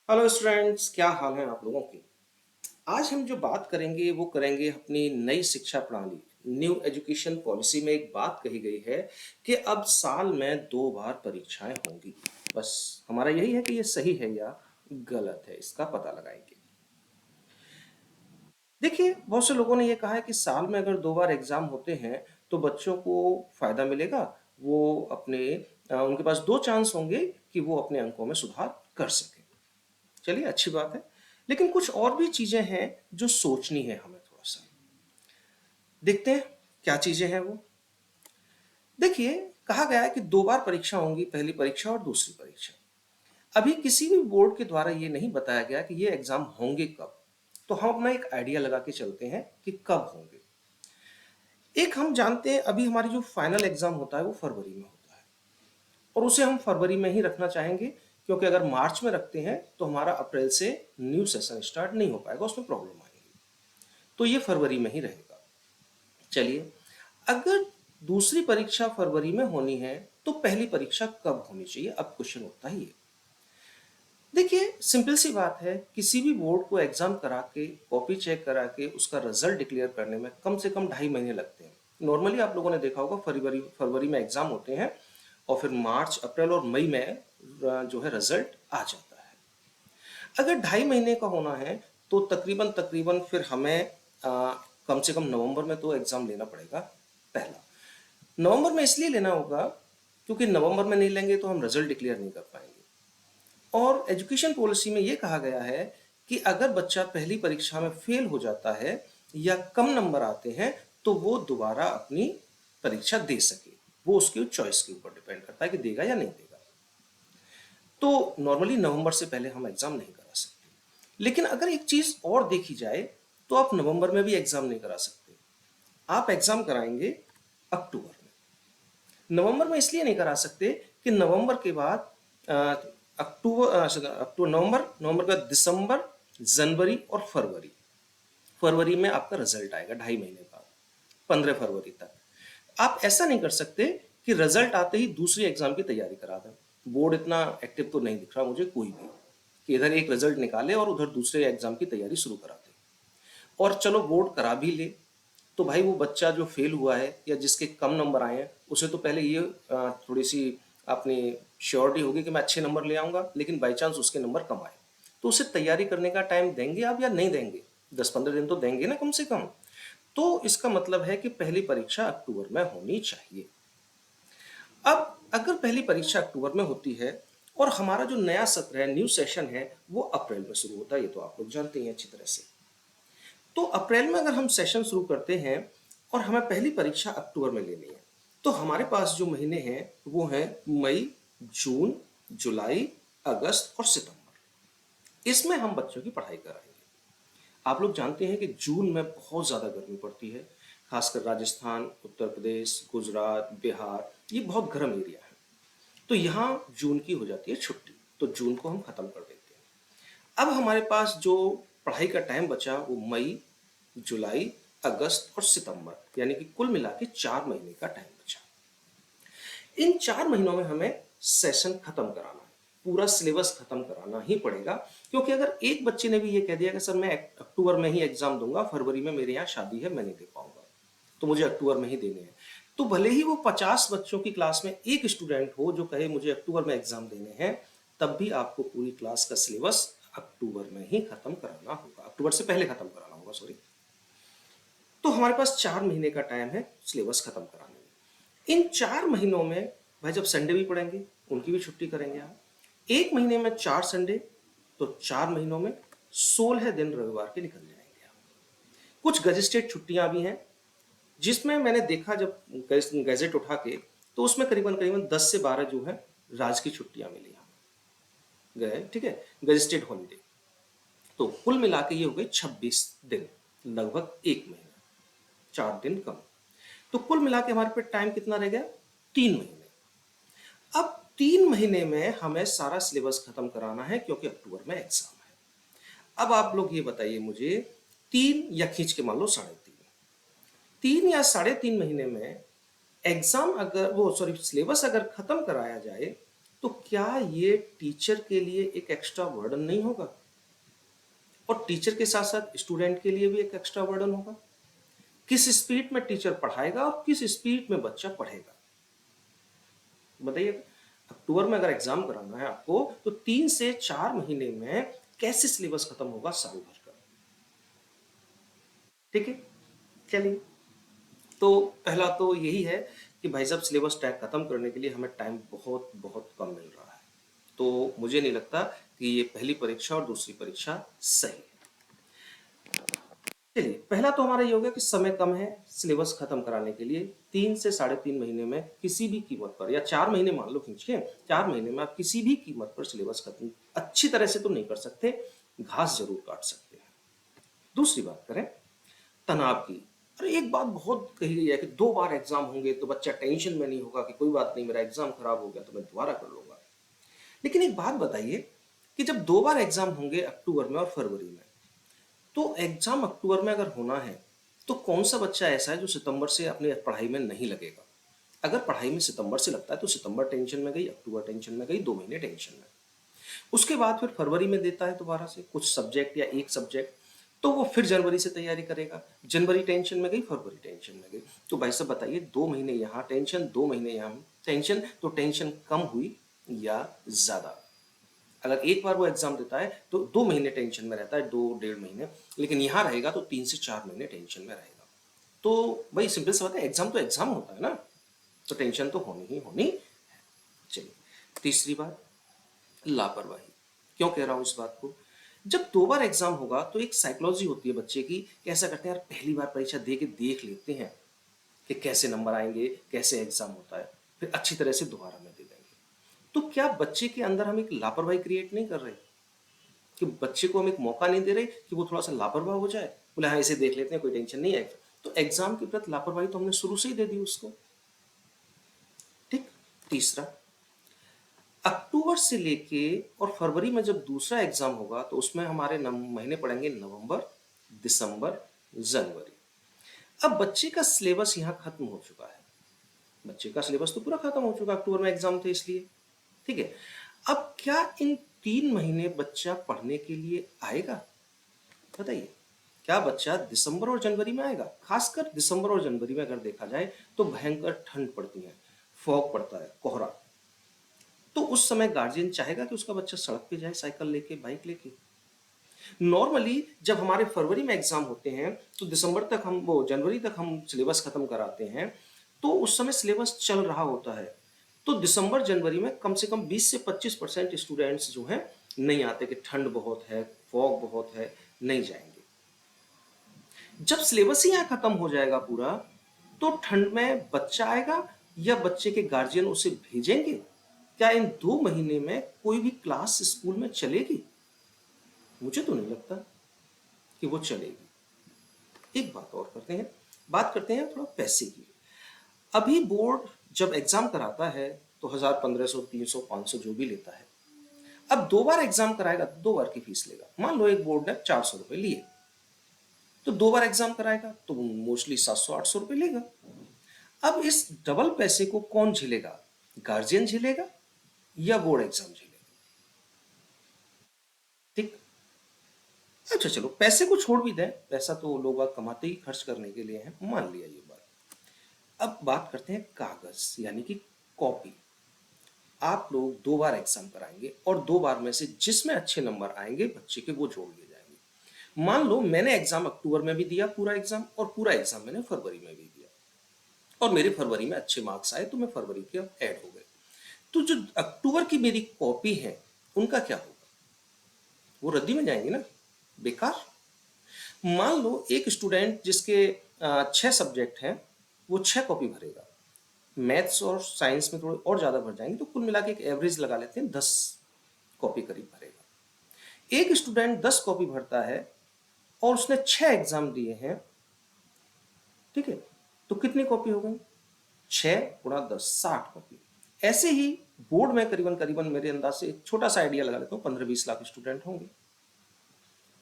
Hello students, क्या हाल है आप लोगों के। आज हम जो बात करेंगे वो करेंगे अपनी नई शिक्षा प्रणाली। न्यू एजुकेशन पॉलिसी में एक बात कही गई है कि अब साल में 2 बार परीक्षाएं होंगी। बस हमारा यही है कि ये सही है या गलत है, इसका पता लगाएंगे। देखिए, बहुत से लोगों ने ये कहा है कि साल में अगर 2 बार एग्जाम होते हैं तो बच्चों को फायदा मिलेगा। वो उनके पास 2 चांस होंगे कि वो अपने अंकों में सुधार कर सकें। चलिए, अच्छी बात है। लेकिन कुछ और भी चीजें हैं जो सोचनी है हमें थोड़ा सा। देखते हैं क्या चीजें हैं वो। देखिए, कहा गया है कि 2 बार परीक्षा होंगी, पहली परीक्षा और दूसरी परीक्षा। अभी किसी भी बोर्ड के द्वारा ये नहीं बताया गया कि ये एग्जाम होंगे कब। तो हम अपना एक आइडिया लगा के चलते हैं कि कब होंगे। एक हम जानते हैं, अभी हमारी जो फाइनल एग्जाम होता है वो फरवरी में होता है, और उसे हम फरवरी में ही रखना चाहेंगे, क्योंकि अगर मार्च में रखते हैं तो हमारा अप्रैल से न्यू सेशन स्टार्ट नहीं हो पाएगा, उसमें प्रॉब्लम आएगी। तो ये फरवरी में ही रहेगा। चलिए, अगर दूसरी परीक्षा फरवरी में होनी है तो पहली परीक्षा कब होनी चाहिए, अब क्वेश्चन उठता ही है। देखिए, सिंपल सी बात है, किसी भी बोर्ड को एग्जाम करा के कॉपी चेक करा के उसका रिजल्ट डिक्लेयर करने में कम से कम 2.5 महीने लगते हैं। नॉर्मली आप लोगों ने देखा होगा, फरवरी फरवरी में एग्जाम होते हैं और फिर मार्च अप्रैल और मई में जो है रिजल्ट आ जाता है। अगर 2.5 महीने का होना है तो तकरीबन तकरीबन फिर हमें कम से कम नवंबर में तो एग्जाम लेना पड़ेगा। पहला, नवंबर में इसलिए लेना होगा क्योंकि नवंबर में नहीं लेंगे तो हम रिजल्ट डिक्लेयर नहीं कर पाएंगे। और एजुकेशन पॉलिसी में यह कहा गया है कि अगर बच्चा पहली परीक्षा में फेल हो जाता है या कम नंबर आते हैं तो वो दोबारा अपनी परीक्षा दे सके। वो उसकी चॉइस के ऊपर डिपेंड करता है कि देगा या नहीं देगा। तो नॉर्मली नवंबर से पहले हम एग्जाम नहीं करा सकते। लेकिन अगर एक चीज और देखी जाए तो आप नवंबर में भी एग्जाम नहीं करा सकते। आप एग्जाम कराएंगे अक्टूबर में। नवंबर में इसलिए नहीं करा सकते कि नवंबर के बाद अक्टूबर नवंबर नवंबर के बाद दिसंबर, जनवरी और फरवरी। फरवरी में आपका रिजल्ट आएगा 2.5 महीने बाद, 15 फरवरी तक। आप ऐसा नहीं कर सकते कि रिजल्ट आते ही दूसरी एग्जाम की तैयारी करा दें। बोर्ड इतना एक्टिव तो नहीं दिख रहा मुझे कोई भी कि इधर एक रिजल्ट निकाले और उधर दूसरे एग्जाम की तैयारी शुरू करा दे। और चलो बोर्ड करा भी ले तो भाई वो बच्चा जो फेल हुआ है या जिसके कम नंबर आए हैं उसे तो पहले ये थोड़ी सी अपनी श्योरिटी होगी कि मैं अच्छे नंबर ले आऊंगा, लेकिन बाई चांस उसके नंबर कम आए तो उसे तैयारी करने का टाइम देंगे आप या नहीं देंगे? 10-15 दिन तो देंगे ना कम से कम। तो इसका मतलब है कि पहली परीक्षा अक्टूबर में होनी चाहिए। अब अगर पहली परीक्षा अक्टूबर में होती है और हमारा जो नया सत्र है, न्यू सेशन है, वो अप्रैल में शुरू होता है, ये तो आप लोग जानते हैं अच्छी तरह से। तो अप्रैल में अगर हम सेशन शुरू करते हैं और हमें पहली परीक्षा अक्टूबर में लेनी है तो हमारे पास जो महीने हैं वो हैं मई, जून, जुलाई, अगस्त और सितंबर। इसमें हम बच्चों की पढ़ाई कराएंगे। आप लोग जानते हैं कि जून में बहुत ज़्यादा गर्मी पड़ती है, खासकर राजस्थान, उत्तर प्रदेश, गुजरात, बिहार, ये बहुत गर्म एरिया है। तो यहाँ जून की हो जाती है छुट्टी, तो जून को हम ख़त्म कर देते हैं। अब हमारे पास जो पढ़ाई का टाइम बचा वो मई, जुलाई, अगस्त और सितंबर, यानी कि कुल मिला के 4 महीने का टाइम बचा। इन 4 महीनों में हमें सेशन खत्म कराना है, पूरा सिलेबस खत्म कराना ही पड़ेगा। क्योंकि अगर एक बच्चे ने भी ये कह दिया कि सर मैं अक्टूबर में ही एग्जाम दूंगा, फरवरी में मेरे यहाँ शादी है, मैं नहीं दे पाऊंगा, तो मुझे अक्टूबर में ही देने हैं, तो भले ही वो 50 बच्चों की क्लास में एक स्टूडेंट हो जो कहे मुझे अक्टूबर में एग्जाम देने हैं, तब भी आपको पूरी क्लास का सिलेबस अक्टूबर में ही खत्म कराना होगा, अक्टूबर से पहले खत्म कराना होगा, सॉरी। तो हमारे पास 4 महीने का टाइम है सिलेबस खत्म कराने में। इन 4 महीनों में भाई जब संडे भी पढ़ेंगे उनकी भी छुट्टी करेंगे आप। एक महीने में 4 संडे, तो 4 महीनों में 16 दिन रविवार के निकल जाएंगे आप। कुछ गजिस्टेड छुट्टियां भी हैं जिसमें मैंने देखा जब गैजेट उठा के, तो उसमें करीबन करीबन 10 से 12 जो है राज की छुट्टियां मिली हमें, गए ठीक है, गजिस्टेड हॉलीडे। तो कुल मिला के ये हो गए 26 दिन, लगभग एक महीना, 4 दिन कम। तो कुल मिला के हमारे पे टाइम कितना रह गया? 3 महीने। अब 3 महीने में हमें सारा सिलेबस खत्म कराना है क्योंकि अक्टूबर में एग्जाम है। अब आप लोग ये बताइए मुझे, 3 या खींच के मान लो 3.5, 3 या 3.5 महीने में एग्जाम अगर वो सॉरी सिलेबस अगर खत्म कराया जाए तो क्या ये टीचर के लिए एक एक्स्ट्रा बर्डन नहीं होगा? और टीचर के साथ साथ स्टूडेंट के लिए भी एक एक्स्ट्रा बर्डन होगा। किस स्पीड में टीचर पढ़ाएगा और किस स्पीड में बच्चा पढ़ेगा, बताइए। अक्टूबर में अगर एग्जाम कराना है आपको तो 3 से 4 महीने में कैसे सिलेबस खत्म होगा साल भर का? ठीक है, चलिए। तो पहला तो यही है कि भाई साहब सिलेबस टैग खत्म करने के लिए हमें टाइम बहुत बहुत कम मिल रहा है। तो मुझे नहीं लगता कि ये पहली परीक्षा और दूसरी परीक्षा सही है। चलिए, पहला तो हमारा ये हो गया कि समय कम है सिलेबस खत्म कराने के लिए। 3 से 3.5 महीने में किसी भी कीमत पर, या 4 महीने मान लो खींचिए, 4 महीने में आप किसी भी कीमत पर सिलेबस खत्म अच्छी तरह से तो नहीं कर सकते, घास जरूर काट सकते हैं। दूसरी बात करें तनाव की। अरे एक बात बहुत कही गई है कि 2 बार एग्जाम होंगे तो बच्चा टेंशन में नहीं होगा कि कोई बात नहीं, मेरा एग्जाम खराब हो गया तो मैं दोबारा कर लूंगा। लेकिन एक बात बताइए कि जब 2 बार एग्जाम होंगे अक्टूबर में और फरवरी में, तो एग्जाम अक्टूबर में अगर होना है तो कौन सा बच्चा ऐसा है जो सितंबर से अपनी पढ़ाई में नहीं लगेगा? अगर पढ़ाई में सितंबर से लगता है तो सितंबर टेंशन में गई, अक्टूबर टेंशन में गई, 2 महीने टेंशन में। उसके बाद फिर फरवरी में देता है दोबारा से कुछ सब्जेक्ट या एक सब्जेक्ट, तो वो फिर जनवरी से तैयारी करेगा। जनवरी टेंशन में गई, फरवरी टेंशन में गई। तो भाई साहब बताइए, 2 महीने यहाँ टेंशन, 2 महीने यहाँ टेंशन, तो टेंशन कम हुई या ज्यादा? अगर एक बार वो एग्जाम देता है तो 2 महीने टेंशन में रहता है, 2 डेढ़ महीने, लेकिन यहाँ रहेगा तो 3 से 4 महीने टेंशन में रहेगा। तो भाई सिंपल सा बात है, एग्जाम तो एग्जाम होता है ना, तो टेंशन तो होनी ही होनी है। चलिए, तीसरी बात, लापरवाही। क्यों कह रहा हूं इस बात को? जब 2 बार एग्जाम होगा तो एक साइकोलॉजी होती है बच्चे की कि ऐसा करते हैं यार, पहली बार परीक्षा दे के देख लेते हैं कि कैसे नंबर आएंगे, कैसे एग्जाम होता है, फिर अच्छी तरह से दोबारा में दे देंगे। तो क्या बच्चे के अंदर हम एक लापरवाही क्रिएट नहीं कर रहे कि बच्चे को हम एक मौका नहीं दे रहे कि वो थोड़ा सा लापरवाह हो जाए, बोले हाँ इसे देख लेते हैं, कोई टेंशन नहीं है? तो एग्जाम के प्रति लापरवाही तो हमने शुरू से ही दे दी उसको। ठीक। तीसरा, अक्टूबर से लेके और फरवरी में जब दूसरा एग्जाम होगा तो उसमें हमारे महीने पड़ेंगे नवंबर, दिसंबर, जनवरी। अब बच्चे का सिलेबस यहाँ खत्म हो चुका है, बच्चे का सिलेबस तो पूरा खत्म हो चुका, अक्टूबर में एग्जाम थे इसलिए। ठीक है, अब क्या इन 3 महीने बच्चा पढ़ने के लिए आएगा? बताइए, क्या बच्चा दिसंबर और जनवरी में आएगा? खासकर दिसंबर और जनवरी में अगर देखा जाए तो भयंकर ठंड पड़ती है, फॉग पड़ता है, कोहरा। तो उस समय गार्जियन चाहेगा कि उसका बच्चा सड़क पे जाए साइकिल लेके, बाइक लेके? नॉर्मली जब हमारे फरवरी में एग्जाम होते हैं तो दिसंबर तक हम, वो जनवरी तक हम सिलेबस खत्म कराते हैं, तो उस समय सिलेबस चल रहा होता है। तो दिसंबर जनवरी में कम से कम 20 से 25% स्टूडेंट्स जो हैं नहीं आते कि ठंड बहुत है, फॉग बहुत है, नहीं जाएंगे। जब सिलेबस ही यहाँ खत्म हो जाएगा पूरा, तो ठंड में बच्चा आएगा या बच्चे के गार्जियन उसे भेजेंगे? क्या इन 2 महीने में कोई भी क्लास स्कूल में चलेगी? मुझे तो नहीं लगता कि वो चलेगी। एक बात और करते हैं, बात करते हैं थोड़ा पैसे की। अभी बोर्ड जब एग्जाम कराता है तो 1000, 1500, 300, 500 जो भी लेता है, अब 2 बार एग्जाम कराएगा तो 2 बार की फीस लेगा। मान लो एक बोर्ड ने 400 रुपए लिए, तो 2 बार एग्जाम कराएगा तो मोस्टली 700, 800 रुपए लेगा। अब इस डबल पैसे को कौन झेलेगा? गार्जियन झेलेगा या बोर्ड एग्जाम झेलेगा? ठीक। अच्छा चलो, पैसे को छोड़ भी दें, पैसा तो लोग बाग कमाते ही खर्च करने के लिए है, मान लिया ये बात। अब बात करते हैं कागज यानी कि कॉपी। आप लोग 2 बार एग्जाम कराएंगे और 2 बार में से जिसमें अच्छे नंबर आएंगे बच्चे के, वो जोड़ दिए जाएंगे। मान लो मैंने एग्जाम अक्टूबर में भी दिया पूरा एग्जाम, और पूरा एग्जाम मैंने फरवरी में भी दिया, और मेरे फरवरी में अच्छे मार्क्स आए तो मैं फरवरी के ऐड हो गए। तो जो अक्टूबर की मेरी कॉपी है उनका क्या होगा? वो रद्दी में जाएंगे ना, बेकार। मान लो एक स्टूडेंट जिसके 6 सब्जेक्ट हैं, वो 6 कॉपी भरेगा, मैथ्स और साइंस में थोड़े और ज्यादा भर जाएंगे, तो कुल मिला के एक एवरेज लगा लेते हैं, 10 कॉपी करीब भरेगा। एक स्टूडेंट 10 कॉपी भरता है और उसने 6 एग्जाम दिए हैं, ठीक है, तो कितनी कॉपी हो गई? 6 × 10, 60 कॉपी। ऐसे ही बोर्ड में करीबन करीबन मेरे अंदाज से एक छोटा सा आइडिया लगा लेता हूँ, 15-20 लाख स्टूडेंट होंगे।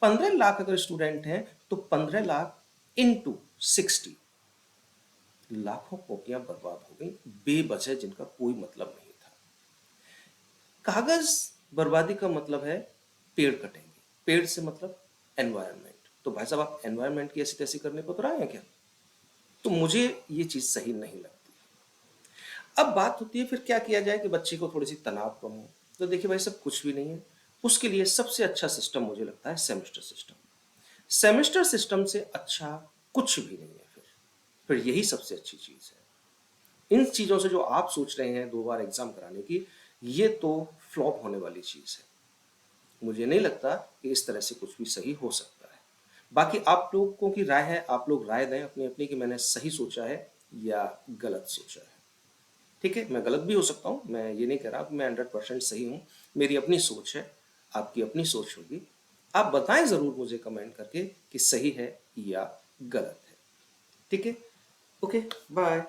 15 लाख अगर स्टूडेंट हैं तो 15 लाख इंटू 60, लाखों कॉपियां बर्बाद हो गई बेवजह, जिनका कोई मतलब नहीं था। कागज बर्बादी का मतलब है पेड़ कटेंगे, पेड़ से मतलब एनवायरनमेंट। तो भाई साहब आप एनवायरनमेंट की ऐसी तैसी करने को तो रहे हैं क्या? तो मुझे ये चीज सही नहीं लगती। अब बात होती है फिर क्या किया जाए कि बच्चे को थोड़ी सी तनाव कम हो। तो देखिए भाई सब कुछ भी नहीं है, उसके लिए सबसे अच्छा सिस्टम मुझे लगता है सेमेस्टर सिस्टम। सेमेस्टर सिस्टम से अच्छा कुछ भी नहीं है। फिर यही सबसे अच्छी चीज है। इन चीजों से जो आप सोच रहे हैं 2 बार एग्जाम कराने की, ये तो फ्लॉप होने वाली चीज है। मुझे नहीं लगता कि इस तरह से कुछ भी सही हो सकता है। बाकी आप लोगों की राय है, आप लोग राय दें अपनी अपनी कि मैंने सही सोचा है या गलत सोचा है। ठीक है, मैं गलत भी हो सकता हूँ, मैं ये नहीं कह रहा कि मैं 100% सही हूँ। मेरी अपनी सोच है, आपकी अपनी सोच होगी। आप बताएं जरूर मुझे कमेंट करके कि सही है या गलत है। ठीक है, ओके, बाय।